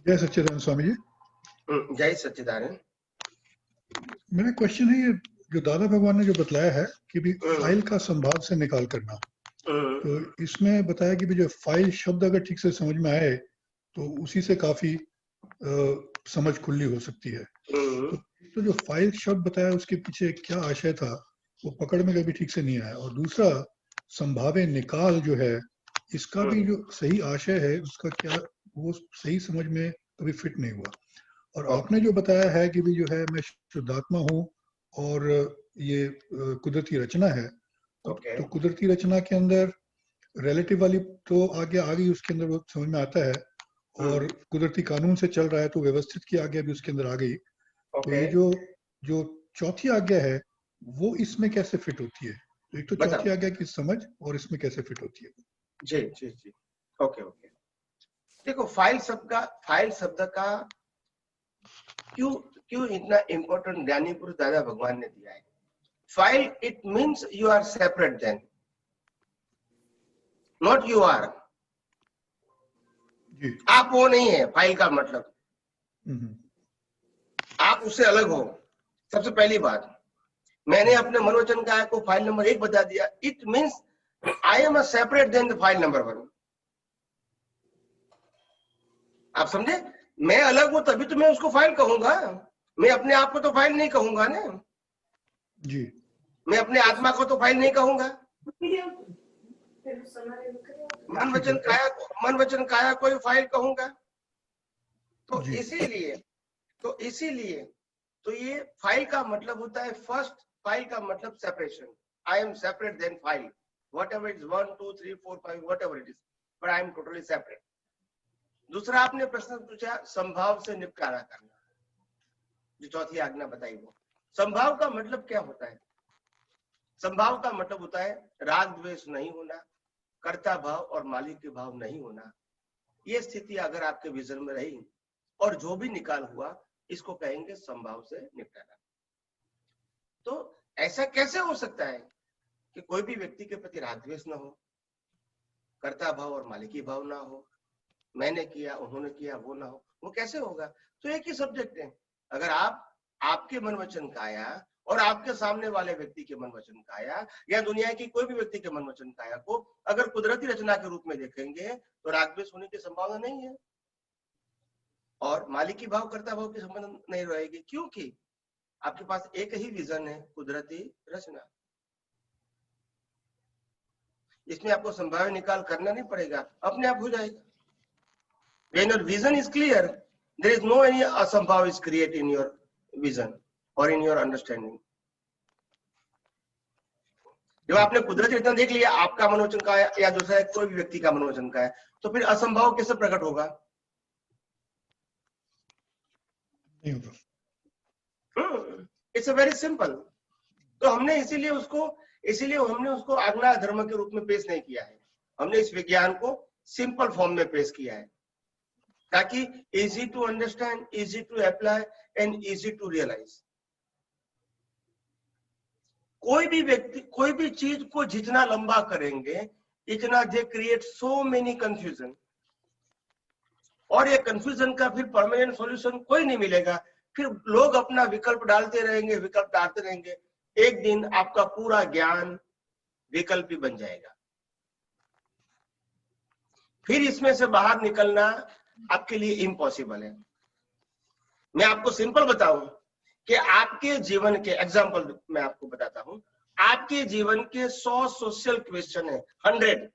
जय सच्चिदानंद स्वामी जी। जय सच्चिदानंद। मेरा क्वेश्चन है, ये जो दादा भगवान ने जो बतलाया है कि भी फाइल का संभाव से निकाल करना, तो इसमें बताया कि भी जो फाइल शब्द अगर ठीक से समझ में आए तो उसी से काफी समझ खुली हो सकती है। तो जो फाइल शब्द बताया उसके पीछे क्या आशय था वो पकड़ में कभी ठीक से नहीं आया। और दूसरा संभावे निकाल जो है, इसका भी जो सही आशय है उसका क्या, वो सही समझ में कभी फिट नहीं हुआ। और आपने जो बताया है कि भी जो है मैं शुद्धात्मा हूँ और ये कुदरती रचना है, तो कुदरती रचना के अंदर रिलेटिव वाली तो आगे आ गई, उसके अंदर वो समझ में आता है, और कुदरती कानून से चल रहा है तो व्यवस्थित की आज्ञा भी उसके अंदर आ गई। तो ये जो चौथी आज्ञा है वो इसमें कैसे फिट होती है? तो एक तो चौथी आज्ञा की समझ और इसमें कैसे फिट होती है? जी जी जी, ओके। देखो, फाइल शब्द का क्यों इतना इंपॉर्टेंट ज्ञानी पुरुष दादा भगवान ने दिया है। File, it means you are separate then, not you are. आप वो नहीं है फाइल का मतलब, आप उससे अलग हो। सबसे पहली बात, मैंने अपने मनोवचन काय को फाइल नंबर 1 बता दिया। It means I am a separate then the file number 1। आप समझे? मैं अलग हूं तभी तो मैं उसको फाइल कहूंगा। मैं अपने आप को तो फाइल नहीं कहूंगा ना जी। मैं अपने आत्मा को तो फाइल नहीं कहूंगा। मन वचन काया को फाइल कहूंगा। तो इसीलिए तो ये फाइल का मतलब होता है, फर्स्ट फाइल का मतलब separation. I am separate then file, whatever it is 1 2 3 4 5 whatever it is, but I am totally separate. दूसरा आपने प्रश्न पूछा संभाव से निपटारा करना, जो चौथी आज्ञा बताई वो। संभाव का मतलब क्या होता है? संभाव का मतलब होता है राग द्वेष नहीं होना, कर्ता भाव और मालिक के भाव नहीं होना। ये स्थिति अगर आपके विजन में रही और जो भी निकाल हुआ, इसको कहेंगे संभाव से निपटारा। तो ऐसा कैसे हो सकता है कि कोई भी व्यक्ति के प्रति राग द्वेष न हो, कर्ता भाव और मालिकी भाव ना हो, मैंने किया उन्होंने किया वो ना हो? वो कैसे होगा? तो एक ही सब्जेक्ट है। अगर आपके मन वचन काया और आपके सामने वाले व्यक्ति के मन वचन काया या दुनिया की कोई भी व्यक्ति के मन वचन काया को अगर कुदरती रचना के रूप में देखेंगे तो राग द्वेष होने की संभावना नहीं है और मालिकी भाव कर्ता भाव की संबंध नहीं रहेगी, क्योंकि आपके पास एक ही विजन है, कुदरती रचना। इसमें आपको संभाव्य निकाल करना नहीं पड़ेगा, अपने आप हो जाएगा। When your vision is clear, there is no any asambhav is created in your vision or in your understanding. जब आपने कुदरती रचना देख लिया, आपका मनोवचन का है या दूसरा कोई भी व्यक्ति का मनोवचन का है, तो फिर असंभाव कैसे प्रकट होगा? It's a very simple. तो हमने इसीलिए उसको आज्ञा धर्म के रूप में पेश नहीं किया है। हमने इस विज्ञान को सिंपल फॉर्म में पेश किया है ताकि easy to understand, easy to apply and easy to realise. कोई भी व्यक्ति कोई भी चीज को जितना लंबा करेंगे इतना they create so many confusion, और ये कंफ्यूजन का फिर परमानेंट सॉल्यूशन कोई नहीं मिलेगा। फिर लोग अपना विकल्प डालते रहेंगे। एक दिन आपका पूरा ज्ञान विकल्पी बन जाएगा। फिर इसमें से बाहर निकलना आपके लिए इम्पॉसिबल है। मैं आपको सिंपल बताऊं कि आपके जीवन के एग्जांपल मैं आपको बताता हूं। आपके जीवन के 100 सोशल क्वेश्चन है, 100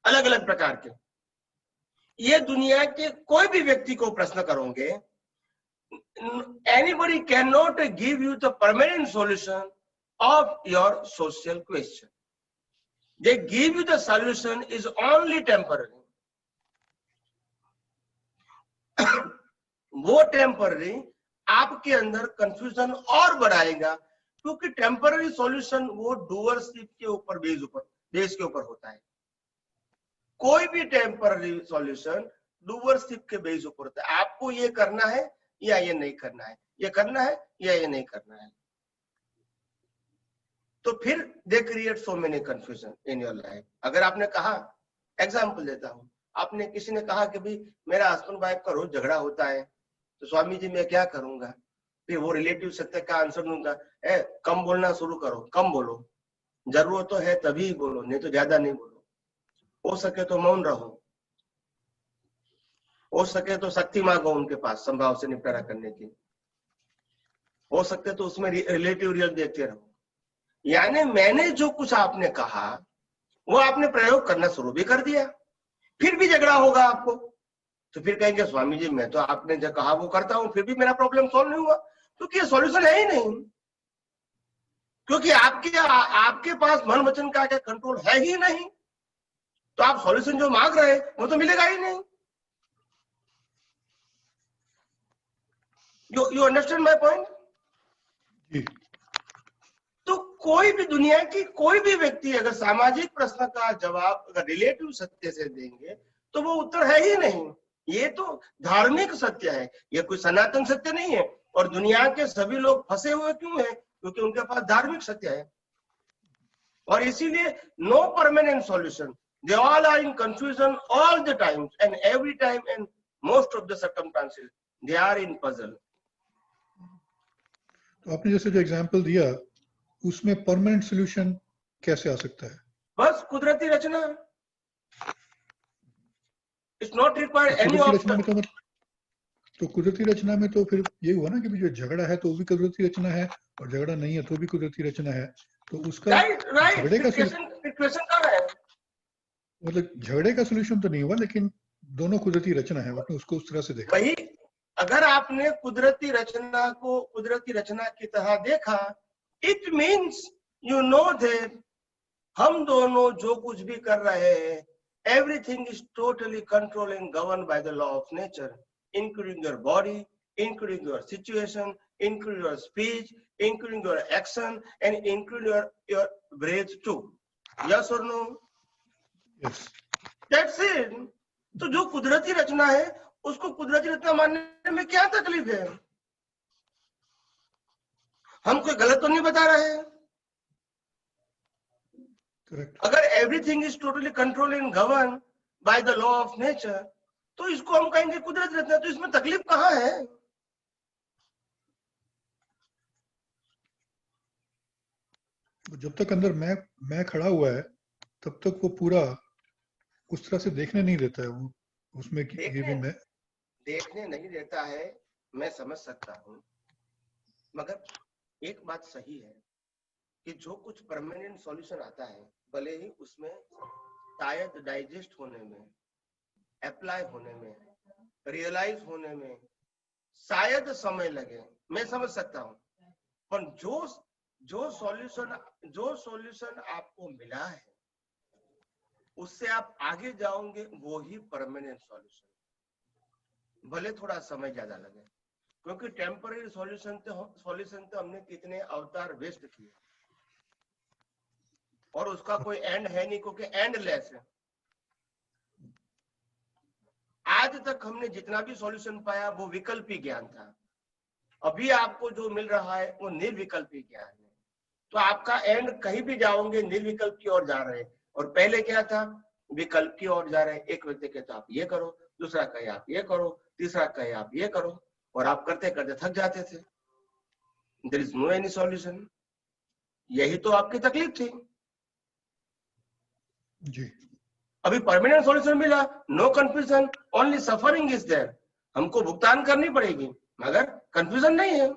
अलग अलग प्रकार के। ये दुनिया के कोई भी व्यक्ति को प्रश्न करोगे, anybody can not give you the permanent solution of your social question. They give you the solution is only temporary. वो टेम्पररी आपके अंदर कंफ्यूजन और बढ़ाएगा, क्योंकि टेम्पररी सॉल्यूशन वो डूअरशिप के ऊपर बेस के ऊपर होता है। कोई भी टेम्पररी सॉल्यूशन डूअरशिप के बेस ऊपर होता है। आपको ये करना है या ये नहीं करना है, ये करना है या ये नहीं करना है। तो फिर they create so many confusion in your life. अगर आपने कहा, एग्जाम्पल देता हूं, आपने किसी ने कहा कि भाई मेरा हस्बैंड वाइफ का रोज झगड़ा होता है, तो स्वामी जी मैं क्या करूंगा? फिर वो रिलेटिव सत्य का आंसर दूंगा, कम बोलना शुरू करो, कम बोलो, जरूरत तो है तभी बोलो, नहीं तो ज्यादा नहीं बोलो, हो सके तो मौन रहो, हो सके तो शक्ति मांगो उनके पास संभाव से निपटारा करने की, हो सकते तो उसमें रिलेटिव रियल देखते रहो। यानी मैंने जो कुछ आपने कहा वो आपने प्रयोग करना शुरू भी कर दिया, फिर भी झगड़ा होगा आपको, तो फिर कहेंगे स्वामी जी मैं तो आपने जो कहा वो करता हूं, फिर भी मेरा प्रॉब्लम सॉल्व नहीं हुआ, क्योंकि सॉल्यूशन है ही नहीं, क्योंकि आपके पास मन वचन का क्या कंट्रोल है ही नहीं, तो आप सॉल्यूशन जो मांग रहे हैं वो तो मिलेगा ही नहीं। You understand my point? तो कोई भी दुनिया की कोई भी व्यक्ति अगर सामाजिक प्रश्न का जवाब अगर रिलेटिव सत्य से देंगे तो वो उत्तर है ही नहीं। ये तो धार्मिक सत्य है, ये कोई सनातन सत्य नहीं है। और दुनिया के सभी लोग फंसे हुए क्यों हैं? क्योंकि उनके पास धार्मिक सत्य है। और इसीलिए no permanent solution, they all are in confusion all the time and every time and most of the circumstances they are in puzzle. तो आपने जैसे जो एग्जांपल दिया उसमें परमानेंट सॉल्यूशन कैसे आ सकता है? बस कुदरती रचना, इट्स नॉट रिक्वायर्ड एनी कुदरती रचना ऑप्शन। में तो तो कुदरती रचना में तो फिर ये हुआ ना कि जो झगड़ा है तो वो भी कुदरती रचना है और झगड़ा नहीं है तो भी कुदरती रचना है, तो उसका राइट राइट, झगड़े का क्वेश्चन कहाँ है? मतलब झगड़े का सॉल्यूशन तो नहीं हुआ, लेकिन दोनों कुदरती रचना है, आपने उसको उस तरह से देखा। वही, अगर आपने कुदरती रचना को कुदरती रचना की तरह देखा, it means you know that हम दोनों जो कुछ भी कर रहे हैं, everything is totally controlled and governed by the law of nature, including your body, including your situation, including your speech, including your action, and including your breath too. Yes or no? Yes. That's it. तो जो कुदरती रचना है उसको कुदरती रचना मानने में क्या तकलीफ है? हम कोई गलत तो नहीं बता रहे हैं। Correct. अगर everything is totally control and govern by the law of nature तो इसको हम कहेंगे कुदरत रचना, तो इसमें तकलीफ कहाँ है? जब तक अंदर मैं खड़ा हुआ है तब तक वो पूरा उस तरह से देखने नहीं देता है, वो उसमें ये भी मैं देखने नहीं देता है, मैं समझ सकता हूँ, मगर एक बात सही है कि जो कुछ परमानेंट सॉल्यूशन आता है भले ही उसमें शायद डाइजेस्ट होने में, अप्लाई होने में, रियलाइज होने में शायद समय लगे, मैं समझ सकता हूँ, पर जो सॉल्यूशन आपको मिला है उससे आप आगे जाओगे वो ही परमानेंट सॉल्यूशन, भले थोड़ा समय ज्यादा लगे, क्योंकि टेम्पररी सॉल्यूशन तो हमने कितने अवतार वेस्ट किए और उसका कोई एंड है नहीं, क्योंकि एंडलेस है। आज तक हमने जितना भी सॉल्यूशन पाया वो विकल्पी ज्ञान था, अभी आपको जो मिल रहा है वो निर्विकल्पी ज्ञान है। तो आपका एंड कहीं भी जाओगे निर्विकल्प की ओर जा रहे हैं, और पहले क्या था? विकल्प की ओर जा रहे हैं। एक व्यक्ति कहता आप ये करो, दूसरा कहे आप ये करो, तीसरा कहे आप ये करो, और आप करते करते थक जाते थे। There is no any solution. यही तो आपकी तकलीफ थी। जी। अभी परमानेंट सॉल्यूशन मिला, no confusion, only suffering is there. हमको भुगतान करनी पड़ेगी मगर कंफ्यूजन नहीं है।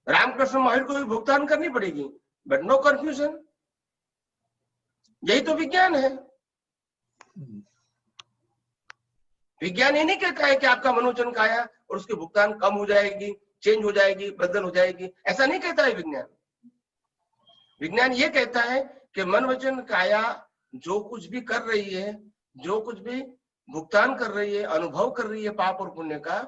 रामकृष्ण महावीर को भी भुगतान करनी पड़ेगी बट नो कंफ्यूजन। यही तो विज्ञान है। विज्ञान ये नहीं कहता है कि आपका मनोवचन काया और उसकी भुगतान कम हो जाएगी, चेंज हो जाएगी, बदल हो जाएगी, ऐसा नहीं कहता है विज्ञान। विज्ञान ये कहता है कि मन वचन काया जो कुछ भी कर रही है, जो कुछ भी भुगतान कर रही है, अनुभव कर रही है पाप और पुण्य का,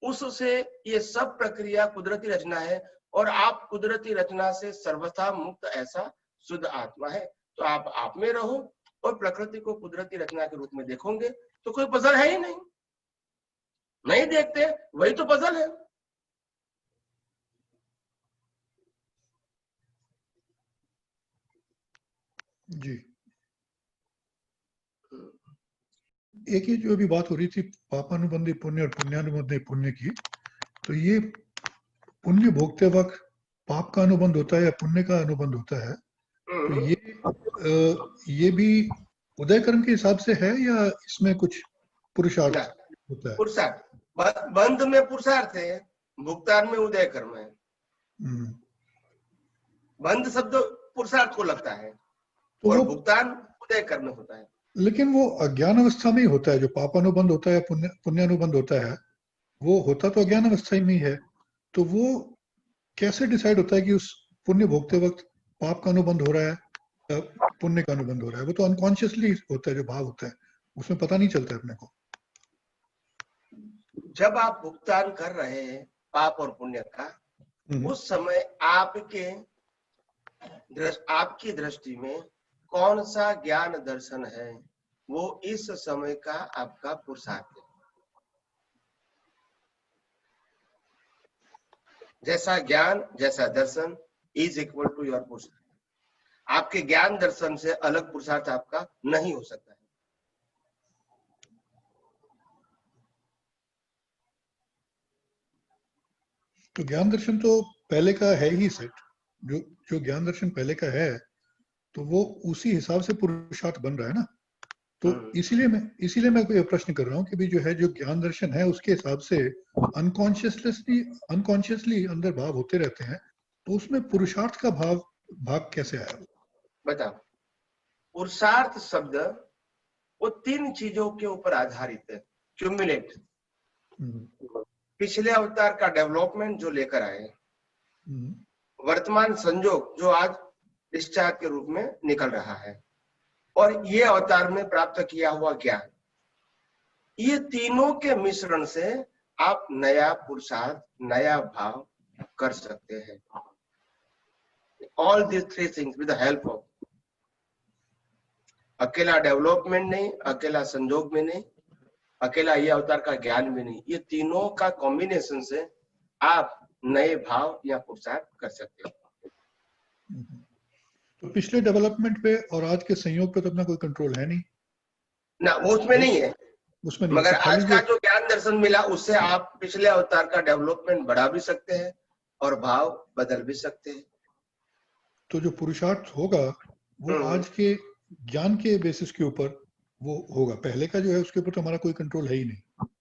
उससे ये सब प्रक्रिया कुदरती रचना है, और आप कुदरती रचना से सर्वथा मुक्त ऐसा शुद्ध आत्मा है। तो आप में रहो और प्रकृति को कुदरती रचना के रूप में देखोगे तो कोई पजल है ही नहीं। नहीं देखते वही तो पजल है। जी। एक ही जो अभी बात हो रही थी पापानुबंधी पुण्य और पुण्यानुबंधी पुण्य की, तो ये पुण्य भोगते वक्त पाप का अनुबंध होता है या पुण्य का अनुबंध होता है, तो ये भी उदय कर्म के हिसाब से है या इसमें कुछ पुरुषार्थ ना, होता है? पुरुषार्थ, बंध में पुरुषार्थ है, भुगतान में उदय कर्म है। बंध शब्द पुरुषार्थ को लगता है तो और वो भुगतान उदय कर्म में होता है। लेकिन वो अज्ञान अवस्था में ही होता है, जो पापानुबंध होता है या पुण्यानुबंध होता है, वो होता तो अज्ञान अवस्था में ही है। तो वो कैसे डिसाइड होता है कि उस पुण्य भोगते वक्त पाप का अनुबंध हो रहा है या पुण्य का अनुबंध हो रहा है? वो तो अनकॉन्शियसली होता है, जो भाव होता है उसमें पता नहीं चलता है अपने को। जब आप भुगतान कर रहे हैं पाप और पुण्य का, उस समय आपकी दृष्टि में कौन सा ज्ञान दर्शन है, वो इस समय का आपका पुरुषार्थ है। जैसा ज्ञान जैसा दर्शन इज इक्वल टू योर पुरुषार्थ। आपके ज्ञान दर्शन से अलग पुरुषार्थ आपका नहीं हो सकता है। तो ज्ञान दर्शन तो पहले का है ही सेट, जो ज्ञान दर्शन पहले का है, तो वो उसी हिसाब से पुरुषार्थ बन रहा है ना। तो इसीलिए मैं कोई प्रश्न कर रहा हूँ कि भी जो है, जो ज्ञान दर्शन है उसके हिसाब से अनकॉन्शियसली अंदर भाव होते रहते हैं, तो उसमें पुरुषार्थ का भाग कैसे आया? बताओ, पुरुषार्थ शब्द वो 3 चीजों के ऊपर आधारित है। क्यूमुलेट, पिछले अवतार का डेवलपमेंट जो लेकर आए, वर्तमान संजोग जो आज डिस्चार्ज के रूप में निकल रहा है, और ये अवतार में प्राप्त किया हुआ ज्ञान, ये तीनों के मिश्रण से आप नया पुरुषार्थ, नया भाव कर सकते हैं। All these 3 things with the help of, अकेला डेवलपमेंट नहीं, अकेला संजोग में नहीं, अकेला ये अवतार का ज्ञान भी नहीं, ये तीनों का कॉम्बिनेशन से आप नए भाव या पुरुषार्थ कर सकते हो। तो पिछले डेवलपमेंट पे और आज के संयोग पे तो अपना कोई कंट्रोल है नहीं ना, वो उसमें नहीं है। उसमें नहीं, मगर तो खाली आज का जो ज्ञान दर्शन मिला, उससे आप पिछले अवतार का डेवलपमेंट बढ़ा भी सकते हैं और भाव बदल भी सकते हैं। तो जो पुरुषार्थ होगा वो आज के ज्ञान के बेसिस के ऊपर वो होगा, पहले का जो है उसके ऊपर तो हमारा कोई कंट्रोल है ही नहीं।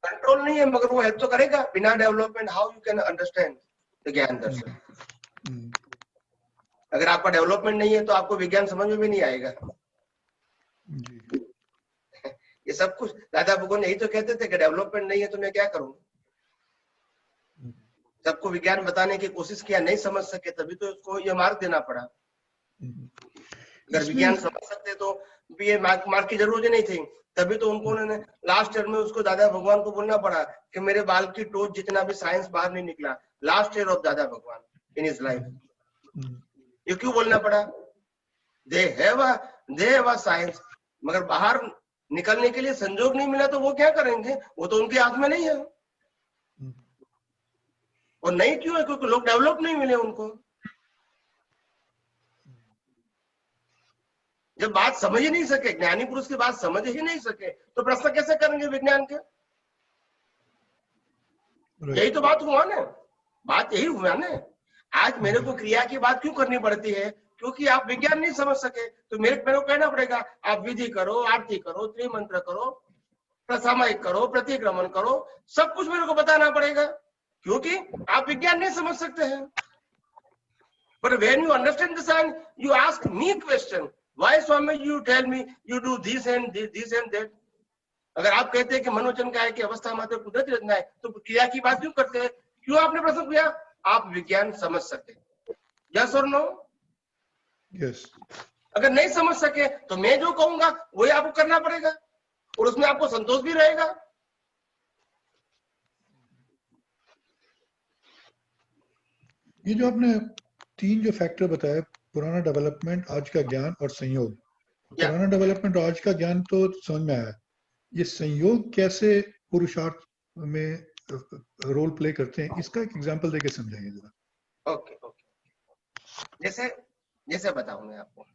कंट्रोल नहीं है, मगर वो हेल्प तो करेगा। बिना development how you can understand the ज्ञान दर्शन। अगर आपका डेवलपमेंट नहीं है तो आपको विज्ञान समझ में भी नहीं आएगा। ये सब कुछ दादा भगवान यही तो कहते थे कि डेवलपमेंट नहीं है तो मैं क्या करूं। सबको विज्ञान बताने की कोशिश किया, नहीं समझ सके, तभी तो उसको ये मार्क देना पड़ा। अगर विज्ञान समझ सकते तो ये मार्क की जरूरत ही नहीं थी। तभी तो उन्होंने लास्ट ईयर में उसको दादा भगवान को बोलना पड़ा कि मेरे बाल की टोच जितना भी साइंस बाहर नहीं निकला। लास्ट ईयर ऑफ दादा भगवान इन हिज लाइफ। ये क्यों बोलना पड़ा? दे हैव अ साइंस, मगर बाहर निकलने के लिए संजोग नहीं मिला तो वो क्या करेंगे? वो तो उनके हाथ में नहीं है। और नहीं क्यों है? क्योंकि लोग डेवलप नहीं मिले उनको। जब बात समझ ही नहीं सके, ज्ञानी पुरुष की बात समझ ही नहीं सके, तो प्रश्न कैसे करेंगे विज्ञान के? यही तो बात हुआ ना, बात यही हुआ ना। आज मेरे को क्रिया की बात क्यों करनी पड़ती है? क्योंकि आप विज्ञान नहीं समझ सके, तो मेरे को कहना पड़ेगा आप विधि करो, आरती करो, त्रिमंत्र करो, प्रसामयिक करो, प्रतिक्रमण करो, सब कुछ मेरे को बताना पड़ेगा, क्योंकि आप विज्ञान नहीं समझ सकते हैं। But when you understand the science, you ask me question. Why, Swami, you tell me you do this and this and that? अगर आप कहते हैं कि मनोजन का है कि अवस्था मात्र कुदरती रचना है, तो क्रिया की बात क्यों करते हैं? क्यों आपने प्रश्न किया? आप विज्ञान समझ सके, यस और नो? यस। अगर नहीं समझ सके तो मैं जो कहूंगा वही आपको करना पड़ेगा, और उसमें आपको संतोष भी रहेगा। ये जो आपने 3 जो फैक्टर बताया, पुराना डेवलपमेंट, आज का ज्ञान और संयोग। पुराना डेवलपमेंट और आज का ज्ञान तो समझ में आया, ये संयोग कैसे पुरुषार्थ में रोल प्ले करते हैं, इसका एक एग्जांपल देके समझाइए जरा। ओके, जैसे बताऊं मैं आपको।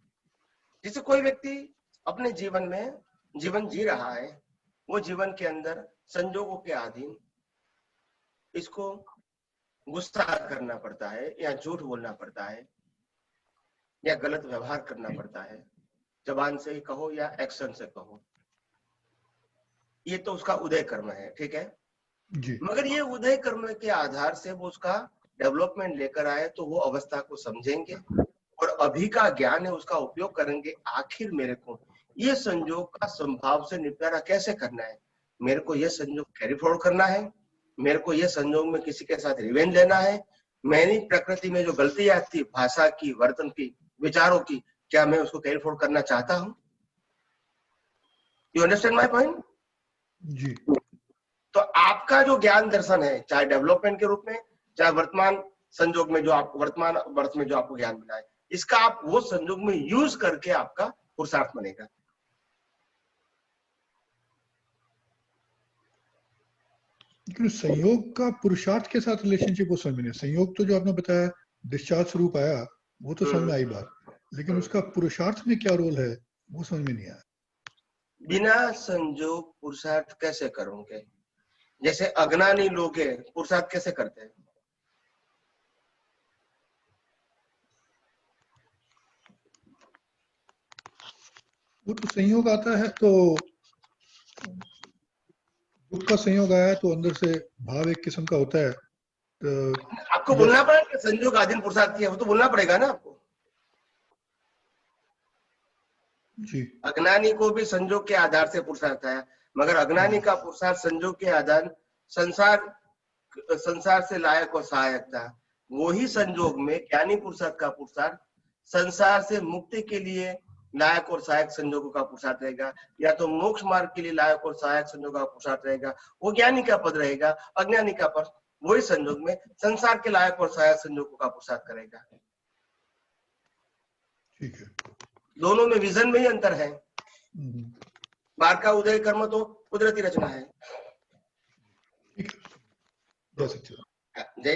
जैसे कोई व्यक्ति अपने जीवन में जीवन जी रहा है, वो जीवन के अंदर संजोगों के अधीन इसको गुस्सा करना पड़ता है, या झूठ बोलना पड़ता है, या गलत व्यवहार करना पड़ता है, जबान से ही कहो या एक्शन से कहो। ये तो उसका उदय कर्म है, ठीक है जी। मगर ये उदय कर्म के आधार से वो उसका डेवलपमेंट लेकर आए तो वो अवस्था को समझेंगे और अभी का ज्ञान है उसका उपयोग करेंगे। आखिर मेरे को ये संयोग का संभाव से निपटारा कैसे करना है, मेरे को ये संयोग कैरी फॉरवर्ड करना है, मेरे को ये संयोग में किसी के साथ रिवेंज लेना है, मेरी प्रकृति में जो गलतियां थी भाषा की, वर्तन की, विचारों की, क्या मैं उसको कैरी फॉरवर्ड करना चाहता हूं? You understand my point? जी। तो आपका जो ज्ञान दर्शन है, चाहे डेवलपमेंट के रूप में, चाहे वर्तमान संजोग में जो आपको वर्तमान वर्ष में जो आपको ज्ञान मिला है, इसका आप वो संजोग में यूज करके आपका पुरुषार्थ बनेगा। लेकिन संयोग का पुरुषार्थ के साथ रिलेशनशिप वो समझ में नहीं। संयोग तो जो आपने बताया डिस्चार्ज स्वरूप आया, वो तो समझ में आई बात, लेकिन उसका पुरुषार्थ में क्या रोल है वो समझ में नहीं आया। बिना संजोग पुरुषार्थ कैसे करोगे? जैसे अज्ञानी लोग हैं, पुरुषार्थ कैसे करते हैं? वो तो संयोग आता है तो दुख का संयोग आया तो अंदर से भाव एक किस्म का होता है। तो आपको बोलना पड़ेगा संजोग आधीन पुरुषार्थ किया, वो तो बोलना पड़ेगा ना आपको। जी। अज्ञानी को भी संजोग के आधार से पुरुषार्थ आया, मगर अज्ञानी का पुरुषार्थ संजोग के आधार संसार से लायक और सहायक था। वही संजोग में ज्ञानी पुरुषार्थ का पुरुषार्थ संसार से मुक्ति के लिए लायक और सहायक संजोगों का पुरुषार्थ रहेगा, या तो मोक्ष मार्ग के लिए लायक और सहायक संजोगों का पुरुषार्थ रहेगा, वो ज्ञानी का पद रहेगा। अज्ञानी का पद वही संजोग में संसार के लायक और सहायक संजोगों का पुरुषार्थ करेगा। ठीक है। दोनों में विजन में ही अंतर है। बाहर का उदय कर्म तो कुदरती रचना है। ठीक है, जय सच्चिदानंद। जय